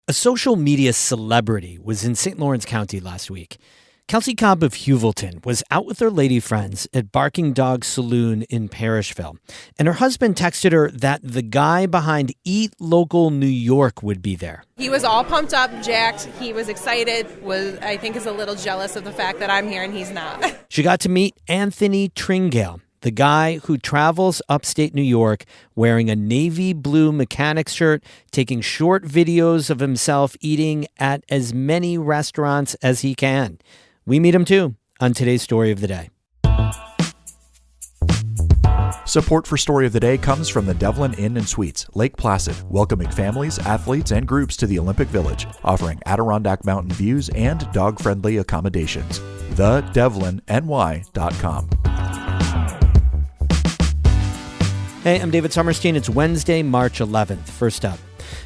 A social media celebrity was in St. Lawrence County last week. Kelsey Cobb of Hewelton was out with her lady friends at Barking Dog Saloon in Parrishville, and her husband texted her that the guy behind Eat Local New York would be there. He was all pumped up, jacked. He was excited, I think is a little jealous of the fact that I'm here and he's not. She got to meet Anthony Tringale, the guy who travels upstate New York wearing a navy blue mechanic shirt, taking short videos of himself eating at as many restaurants as he can. We meet him too on today's Story of the Day. Support for Story of the Day comes from the Devlin Inn and Suites, Lake Placid, welcoming families, athletes, and groups to the Olympic Village, offering Adirondack mountain views and dog-friendly accommodations. TheDevlinNY.com. Hey, I'm David Sommerstein. It's Wednesday, March 11th. First up,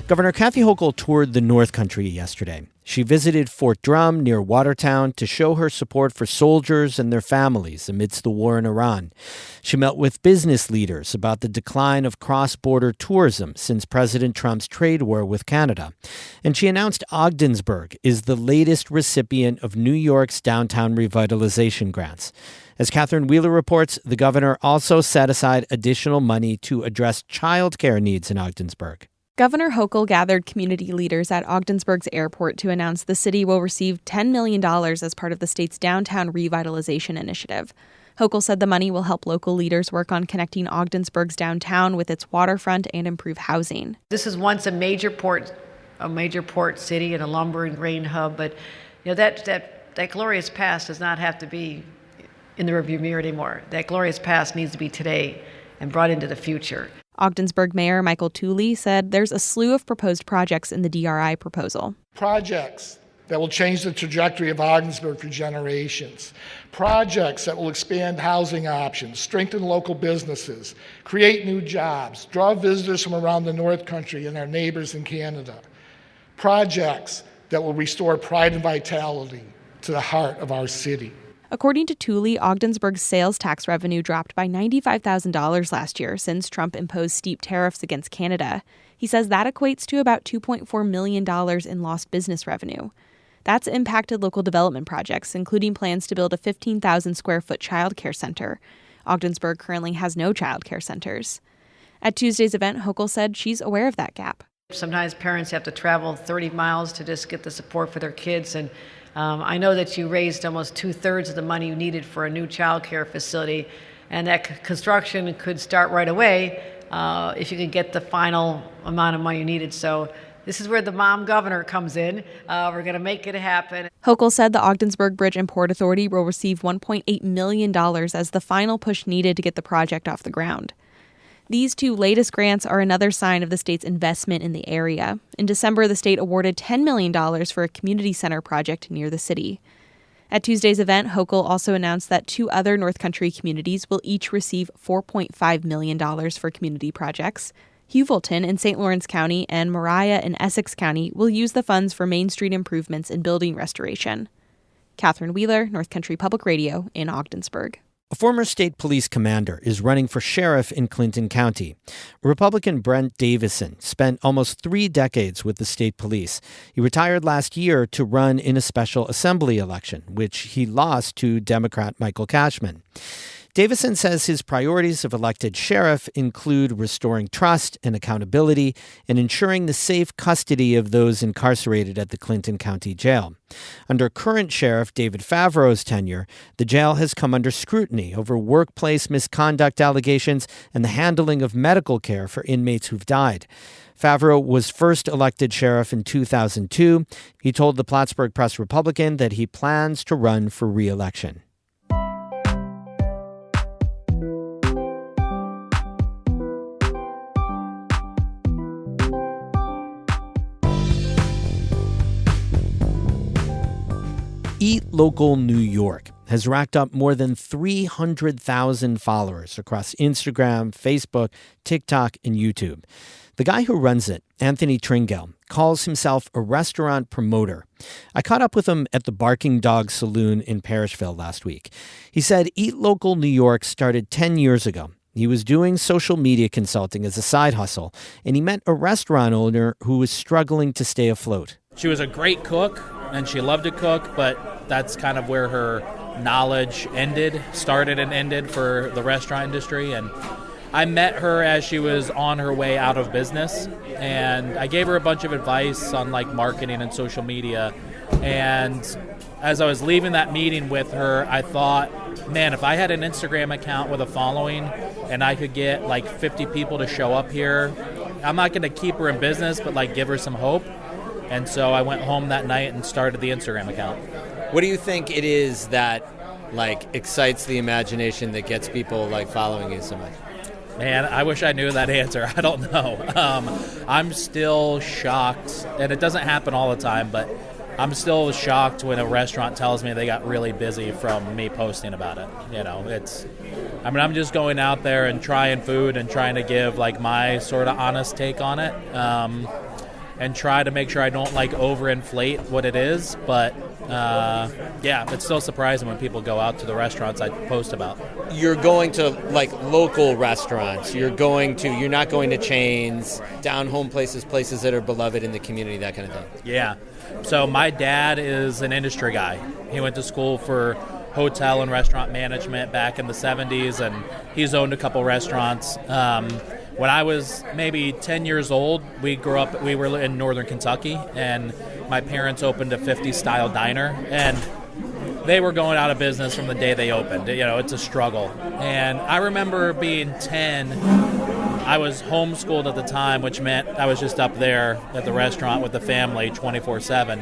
Governor Kathy Hochul toured the North Country yesterday. She visited Fort Drum near Watertown to show her support for soldiers and their families amidst the war in Iran. She met with business leaders about the decline of cross-border tourism since President Trump's trade war with Canada. And she announced Ogdensburg is the latest recipient of New York's downtown revitalization grants. As Catherine Wheeler reports, the governor also set aside additional money to address child care needs in Ogdensburg. Governor Hochul gathered community leaders at Ogdensburg's airport to announce the city will receive $10 million as part of the state's downtown revitalization initiative. Hochul said the money will help local leaders work on connecting Ogdensburg's downtown with its waterfront and improve housing. This is once a major port city and a lumber and grain hub, but that glorious past does not have to be in the rearview mirror anymore. That glorious past needs to be today and brought into the future. Ogdensburg Mayor Michael Tooley said there's a slew of proposed projects in the DRI proposal. Projects that will change the trajectory of Ogdensburg for generations. Projects that will expand housing options, strengthen local businesses, create new jobs, draw visitors from around the North Country and our neighbors in Canada. Projects that will restore pride and vitality to the heart of our city. According to Tooley, Ogdensburg's sales tax revenue dropped by $95,000 last year since Trump imposed steep tariffs against Canada. He says that equates to about $2.4 million in lost business revenue. That's impacted local development projects, including plans to build a 15,000-square-foot child care center. Ogdensburg currently has no child care centers. At Tuesday's event, Hochul said she's aware of that gap. Sometimes parents have to travel 30 miles to just get the support for their kids, and I know that you raised almost 2/3 of the money you needed for a new child care facility, and that construction could start right away if you could get the final amount of money you needed. So this is where the mom governor comes in. We're going to make it happen. Hochul said the Ogdensburg Bridge and Port Authority will receive $1.8 million as the final push needed to get the project off the ground. These two latest grants are another sign of the state's investment in the area. In December, the state awarded $10 million for a community center project near the city. At Tuesday's event, Hochul also announced that two other North Country communities will each receive $4.5 million for community projects. Hewelton in St. Lawrence County and Mariah in Essex County will use the funds for Main Street improvements and building restoration. Catherine Wheeler, North Country Public Radio in Ogdensburg. A former state police commander is running for sheriff in Clinton County. Republican Brent Davison spent almost 3 decades with the state police. He retired last year to run in a special assembly election, which he lost to Democrat Michael Cashman. Davison says his priorities of elected sheriff include restoring trust and accountability and ensuring the safe custody of those incarcerated at the Clinton County Jail. Under current Sheriff David Favreau's tenure, the jail has come under scrutiny over workplace misconduct allegations and the handling of medical care for inmates who've died. Favreau was first elected sheriff in 2002. He told the Plattsburgh Press-Republican that he plans to run for re-election. Eat Local New York has racked up more than 300,000 followers across Instagram, Facebook, TikTok, and YouTube. The guy who runs it, Anthony Tringale, calls himself a restaurant promoter. I caught up with him at the Barking Dog Saloon in Parrishville last week. He said Eat Local New York started 10 years ago He was doing social media consulting as a side hustle, and he met a restaurant owner who was struggling to stay afloat. She was a great cook, and she loved to cook, but that's kind of where her knowledge started and ended for the restaurant industry. And I met her as she was on her way out of business, and I gave her a bunch of advice on like marketing and social media. And as I was leaving that meeting with her, I thought, man, if I had an Instagram account with a following and I could get like 50 people to show up here, I'm not going to keep her in business, but like give her some hope. And so I went home that night and started the Instagram account. What do you think it is that like excites the imagination that gets people like following you so much? Man, I wish I knew that answer. I don't know. I'm still shocked, and it doesn't happen all the time, but I'm still shocked when a restaurant tells me they got really busy from me posting about it. You know, I'm just going out there and trying food and trying to give like my sort of honest take on it, and try to make sure I don't like overinflate what it is. But yeah, it's still surprising when people go out to the restaurants I post about. You're going to like local restaurants. You're not going to chains, down home places that are beloved in the community, that kind of thing. Yeah. So my dad is an industry guy. He went to school for hotel and restaurant management back in the 70s, and he's owned a couple restaurants. When I was maybe 10 years old, we were in northern Kentucky, and my parents opened a 50s style diner, and they were going out of business from the day they opened. You know, it's a struggle. And I remember being 10, I was homeschooled at the time, which meant I was just up there at the restaurant with the family 24/7.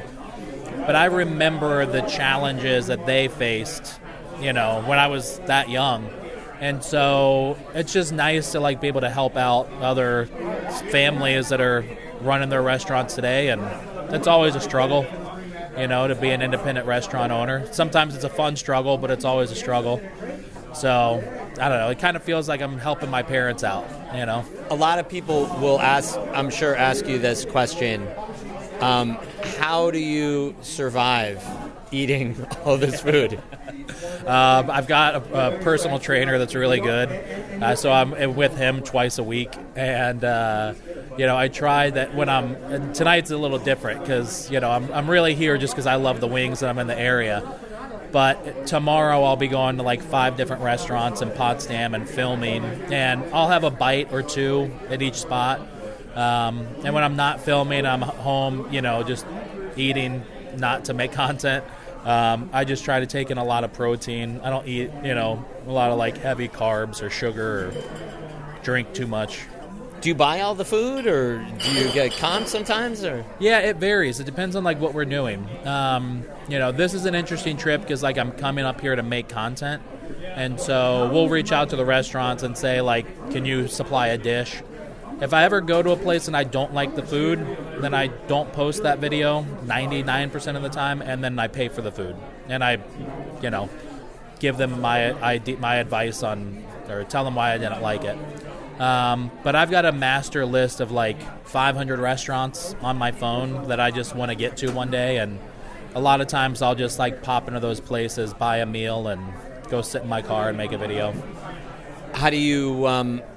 But I remember the challenges that they faced, you know, when I was that young. And so it's just nice to like be able to help out other families that are running their restaurants today. And it's always a struggle, you know, to be an independent restaurant owner. Sometimes it's a fun struggle, but it's always a struggle. So I don't know. It kind of feels like I'm helping my parents out, you know. A lot of people will ask you this question. How do you survive eating all this food? I've got a personal trainer that's really good, so I'm with him twice a week, and you know, I try that and tonight's a little different because, you know, I'm really here just because I love the wings and I'm in the area. But tomorrow I'll be going to like 5 different restaurants in Potsdam and filming, and I'll have a bite or two at each spot. And when I'm not filming, I'm home, you know, just eating, not to make content. I just try to take in a lot of protein. I don't eat, you know, a lot of like heavy carbs or sugar or drink too much. Do you buy all the food, or do you get comp sometimes? Or yeah, it varies. It depends on like what we're doing. You know, this is an interesting trip because like I'm coming up here to make content, and so we'll reach out to the restaurants and say like, can you supply a dish? If I ever go to a place and I don't like the food, then I don't post that video 99% of the time, and then I pay for the food. And I, you know, give them my advice on, or tell them why I didn't like it. But I've got a master list of like 500 restaurants on my phone that I just want to get to one day, and a lot of times I'll just like pop into those places, buy a meal, and go sit in my car and make a video. How do you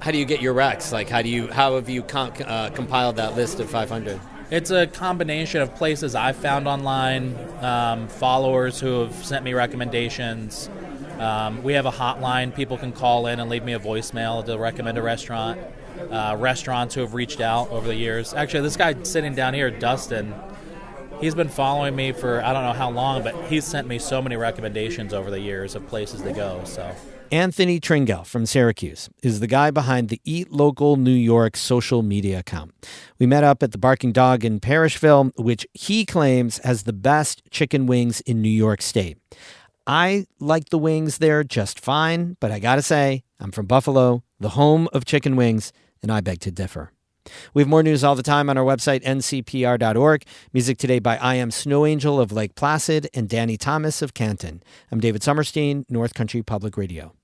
get your recs? Like, how have you compiled that list of 500? It's a combination of places I've found online, followers who have sent me recommendations. We have a hotline. People can call in and leave me a voicemail to recommend a restaurant. Restaurants who have reached out over the years. Actually, this guy sitting down here, Dustin, he's been following me for I don't know how long, but he's sent me so many recommendations over the years of places to go. So Anthony Tringell from Syracuse is the guy behind the Eat Local New York social media account. We met up at the Barking Dog in Parrishville, which he claims has the best chicken wings in New York State. I like the wings there just fine, but I gotta say, I'm from Buffalo, the home of chicken wings, and I beg to differ. We have more news all the time on our website, ncpr.org. Music today by I Am Snow Angel of Lake Placid and Danny Thomas of Canton. I'm David Summerstein, North Country Public Radio.